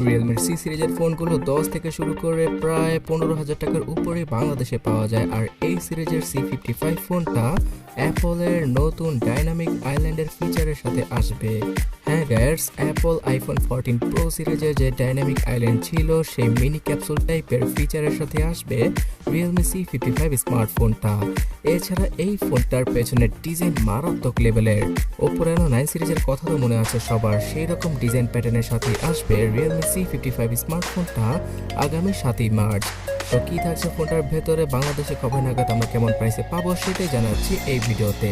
রিয়েলমির C সিরিজের ফোনগুলো 10 থেকে শুরু করে প্রায় 15,000 টাকার উপরে বাংলাদেশে পাওয়া যায়। আর এই সিরিজের C55 ফোনটা অ্যাপলের নতুন ডাইনামিক আইল্যান্ডের ফিচারের সাথে আসবে। হ্যাঁ গায়ার্স, অ্যাপল আইফোন 14 প্রো সিরিজের যে ডাইনামিক আইল্যান্ড ছিল সেই মিনি ক্যাপসুল টাইপের ফিচারের সাথে আসবে রিয়েলমি C55 স্মার্টফোনটা। এছাড়া এই ফোনটার পেছনের ডিজাইন মারাত্মক লেভেলের। ওপো রেনো 9 সিরিজের কথা তো মনে আছে সবার, সেই রকম ডিজাইন প্যাটার্নের সাথে আসবে রিয়েলমি C55 স্মার্টফোনটা আগামী 7ই মার্চ। তো কি থাকছে ফোনটার ভেতরে, বাংলাদেশে কবে নাগাদ আমরা কেমন প্রাইসে পাবো সেটাই জানাচ্ছি এই ভিডিওতে।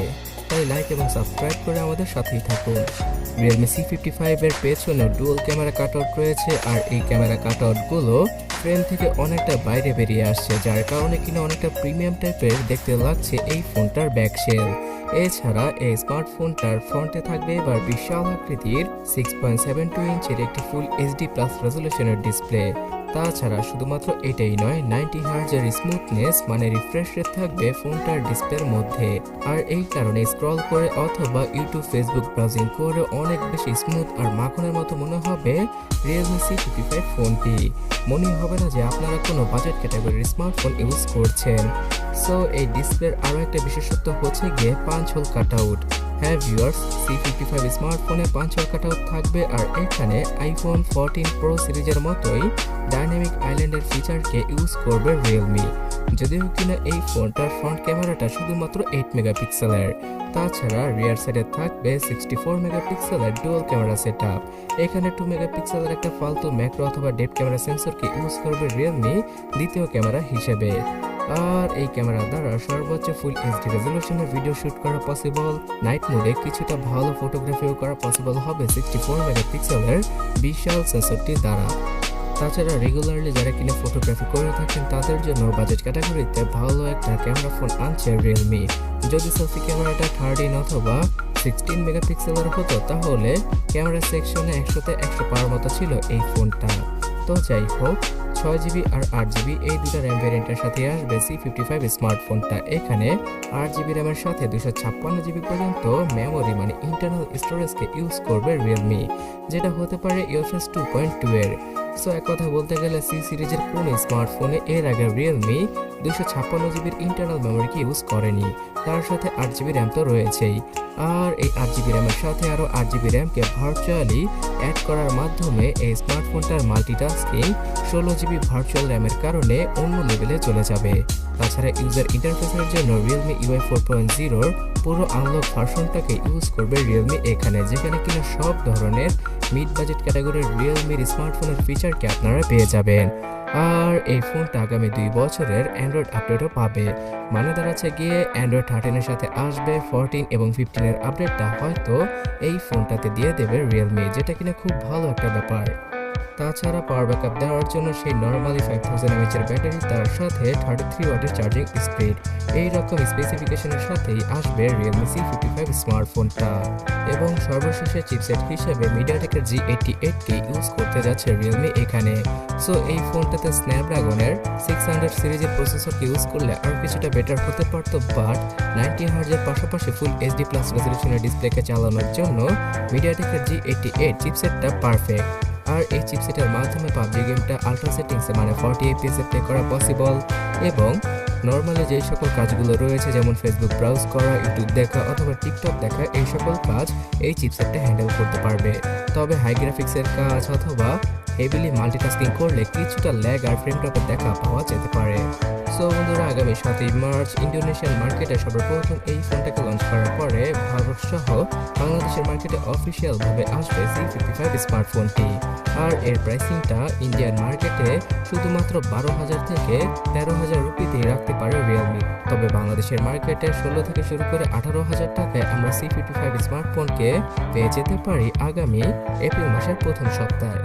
তাই লাইক এবং সাবস্ক্রাইব করে আমাদের সাথেই থাকুন। রিয়েলমি C55 এর পেছনে ডুয়াল ক্যামেরা কাটআউট রয়েছে, আর এই ক্যামেরা কাটআউটগুলো ফ্রেম থেকে অনেকটা বাইরে বেরিয়ে আসছে, যার কারণে কিনা অনেকটা প্রিমিয়াম টাইপের দেখতে লাগছে এই ফোনটার ব্যাকশেল। এছাড়া এই স্মার্টফোনটার ফ্রন্টে থাকবে এবার বিশাল আকৃতির 6.72 ইঞ্চের একটি ফুল এইচডি প্লাস রেজুলেশনের ডিসপ্লে। তাছাড়া শুধুমাত্র এটাই নয়, 90 হার্জের স্মুথনেস মানে রিফ্রেশ রেট থাকবে ফোনটার ডিসপ্লের মধ্যে। আর এই কারণে স্ক্রল করে অথবা ইউটিউব ফেসবুক ব্রাউজিং করে অনেক বেশি স্মুথ আর মাখনের মতো মনে হবে রিয়েলমি C55 ফোনটি। মনে হবে না যে আপনারা কোনো বাজেট ক্যাটাগরির স্মার্টফোন ইউজ করছেন। সো এই ডিসপ্লের আরও একটা বিশেষত্ব হচ্ছে গিয়ে পাঁচ হোল কাটআউট। হ্যাঁ ভিউয়ার্স, C55 স্মার্টফোনে 5 হোল কাটআউট থাকবে, আর এখানে আইফোন 14 প্রো সিরিজের মতোই ডাইনামিক আইল্যান্ডের ফিচারকে ইউজ করবে রিয়েলমি। যদিও কিনা এই ফোনটার ফ্রন্ট ক্যামেরাটা শুধুমাত্র 8 মেগাপিক্সেলের। তাছাড়া রিয়ার সাইডে থাকবে 64 মেগাপিক্সেলের ডুয়াল ক্যামেরা সেটআপ। এখানে 2 মেগাপিক্সেলের একটা ফালতু ম্যাক্রো অথবা ডেপ ক্যামেরা সেন্সরকে ইউজ করবে রিয়েলমি দ্বিতীয় ক্যামেরা হিসেবে। আর এই ক্যামেরা দ্বারা সর্বোচ্চ ফুল এইচডি রেজলিউশনের ভিডিও শুট করা পসিবল। নাইট মোডে কিছুটা ভালো ফটোগ্রাফিও করা পসিবল হবে 64 মেগাপিক্সেলের বিশাল সেন্সরটির দ্বারা। তাছাড়া রেগুলারলি যারা কিনা ফটোগ্রাফি করে থাকেন তাদের জন্য বাজেট ক্যাটাগরিতে ভালো একটা ক্যামেরা ফোন আনছে রিয়েলমি। যদি সেলফি ক্যামেরাটা 13 অথবা 16 মেগাপিক্সেলের হতো তাহলে ক্যামেরা সেকশনে 100তে 100 পাওয়ার মতো ছিল এই ফোনটা। তো যাই হোক, 6GB আর 8GB এই দুটো র্যাম ভ্যারিয়েন্টের সাথে আসবে C55 স্মার্টফোনটা। এখানে 8GB র্যামের সাথে 256GB পর্যন্ত মেমোরি মানে ইন্টারনাল স্টোরেজকে ইউজ করবে রিয়েলমি, যেটা হতে পারে UFS 2.2 এর। সো এক কথা বলতে গেলে সি সিরিজের কোন স্মার্টফোনে এর আগে রিয়েলমি 256GBর ইন্টারনাল মেমোরিকে ইউজ করেনি। তার সাথে 8GB র্যাম তো রয়েছেই, আর এই 8GB র্যামের সাথে আরও 8GB র্যামকে ভার্চুয়ালি অ্যাড করার মাধ্যমে এই স্মার্টফোনটার মাল্টিটাস্কিং 16GB ভার্চুয়াল র্যামের কারণে অন্য লেভেলে চলে যাবে। তাছাড়া ইউজার ইন্টারফেসের জন্য রিয়েলমি UI 4.0 পুরো আনলক ভার্সনটাকে ইউজ করবে রিয়েলমি এখানে, যেখানে কিনা সব ধরনের মিড বাজেট ক্যাটাগরির রিয়েলমির স্মার্টফোনের ফিচারকে আপনারা পেয়ে যাবেন। আর এই ফোনটা আগামী 2 বছরের অ্যান্ড্রয়েড আপডেটও পাবে, মানে দাঁড়াচ্ছে গিয়ে অ্যান্ড্রয়েড 13 এর সাথে আসবে 14 এবং 15 এর আপডেটটা হয়তো এই ফোনটাতে দিয়ে দেবে রিয়েলমি, যেটা কিনা খুব ভালো একটা ব্যাপার। তাছাড়া পাওয়ার ব্যাকআপ দেওয়ার জন্য সেই নর্মালি 5000 mAh এর ব্যাটারি, তার সাথে 33 ওয়াটের চার্জিং স্পিড, এই রকম স্পেসিফিকেশনের সাথেই আসবে রিয়েলমি C55 স্মার্টফোনটা। এবং সর্বশেষে চিপসেট হিসেবে মিডিয়াটেকের G88 কে ইউজ করতে যাচ্ছে রিয়েলমি এখানে। সো এই ফোনটাতে স্ন্যাপড্রাগনের 600 সিরিজের প্রসেসরকে ইউজ করলে আর কিছুটা বেটার হতে পারতো, বাট 90 হার্জের পাশাপাশি ফুল এইচডি প্লাস রেজলিউশনের ডিসপ্লেকে চালানোর জন্য মিডিয়াটেকের G88 চিপসেটটা পারফেক্ট। আর এই চিপসেটের মাধ্যমে পাবজি গেমটা আলট্রা সেটিংসে মানে 40 FPS প্লে করা পসিবল, এবং নর্মালি যে সকল কাজগুলো রয়েছে যেমন ফেসবুক ব্রাউজ করা, ইউটিউব দেখা অথবা টিকটক দেখা, এই সকল কাজ এই চিপসেটটা হ্যান্ডেল করতে পারবে। তবে হাই গ্রাফিক্সের কাজ অথবা হেভিলি মাল্টিটাস্কিং করলে কিছুটা ল্যাগ আর ফ্রেম ড্রপের দেখা পাওয়া যেতে পারে। সো বন্ধুরা, আগামী 7ই মার্চ ইন্দোনেশিয়ান মার্কেটে সর্বপ্রথম এই ফোনটাকে লঞ্চ করার পরে ভারত সহ বাংলাদেশের মার্কেটে অফিসিয়ালভাবে আসবে C55 স্মার্টফোনটি। আর এর প্রাইসিংটা ইন্ডিয়ান মার্কেটে শুধুমাত্র 12,000 থেকে 13,000 রুপিতেই রাখতে পারে রিয়েলমি। তবে বাংলাদেশের মার্কেটে 16 থেকে শুরু করে 18,000 টাকায় আমরা C55 স্মার্টফোনকে পেয়ে যেতে পারি আগামী এপ্রিল মাসের প্রথম সপ্তাহে।